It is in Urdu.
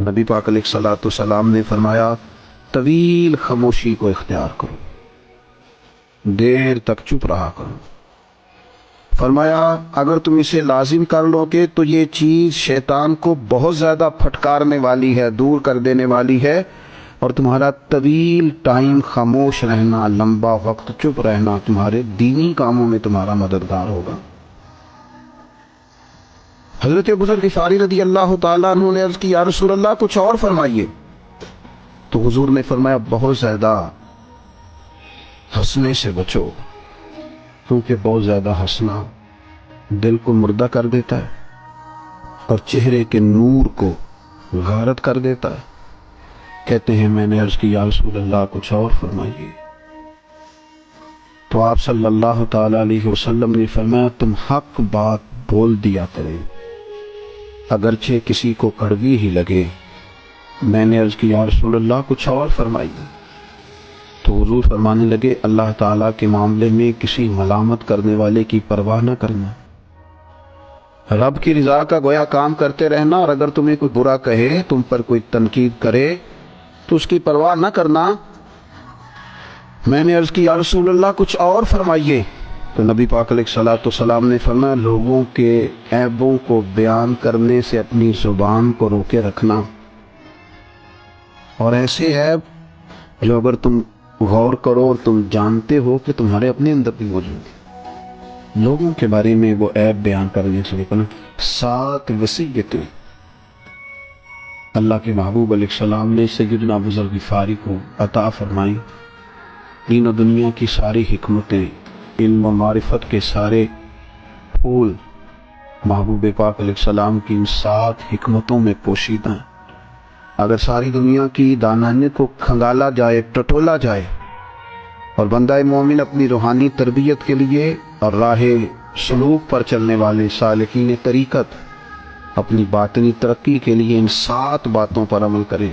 نبی پاک علیہ الصلوۃ والسلام نے فرمایا طویل خاموشی کو اختیار کرو، دیر تک چپ رہا کرو۔ فرمایا اگر تم اسے لازم کر لو گے تو یہ چیز شیطان کو بہت زیادہ پھٹکارنے والی ہے، دور کر دینے والی ہے، اور تمہارا طویل ٹائم خاموش رہنا، لمبا وقت چپ رہنا تمہارے دینی کاموں میں تمہارا مددگار ہوگا۔ حضرت ابو ذر غفاری رضی اللہ تعالیٰ عنہ نے عرض کی یا رسول اللہ کچھ اور فرمائیے، تو حضور نے فرمایا بہت زیادہ ہنسنے سے بچو، کیونکہ بہت زیادہ ہنسنا دل کو مردہ کر دیتا ہے اور چہرے کے نور کو غارت کر دیتا ہے۔ کہتے ہیں میں نے عرض کی یا رسول اللہ کچھ اور فرمائیے، تو آپ صلی اللہ تعالی علیہ وسلم نے فرمایا تم حق بات بول دیا کریں اگرچہ کسی کو کڑوی ہی لگے۔ میں نے عرض کی یا رسول اللہ کچھ اور فرمائیے، تو حضور فرمانے لگے اللہ تعالیٰ کے معاملے میں کسی ملامت کرنے والے کی پرواہ نہ کرنا، رب کی رضا کا گویا کام کرتے رہنا، اور اگر تمہیں کوئی برا کہے، تم پر کوئی تنقید کرے تو اس کی پرواہ نہ کرنا۔ میں نے عرض کی یا رسول اللہ کچھ اور فرمائیے، تو نبی پاک علیہ الصلوۃ والسلام نے فرمایا لوگوں کے عیبوں کو بیان کرنے سے اپنی زبان کو روکے رکھنا، اور ایسے عیب جو اگر تم غور کرو اور تم جانتے ہو کہ تمہارے اپنے اندر بھی موجود ہے، لوگوں کے بارے میں وہ عیب بیان کرنے سے روکنا۔ 7 وصیتیں اللہ کے محبوب علیہ السلام نے سیدنا ابو ذر غفاری کو عطا فرمائی۔ دین و دنیا کی ساری حکمتیں، علم و معرفت کے سارے پھول محبوب پاک علیہ السلام کی ان 7 حکمتوں میں پوشیدہ ہیں۔ اگر ساری دنیا کی دانائیت کو کھنگالا جائے، ٹٹولا جائے، اور بندہ مومن اپنی روحانی تربیت کے لیے اور راہ سلوک پر چلنے والے سالکین طریقت اپنی باطنی ترقی کے لیے ان 7 باتوں پر عمل کرے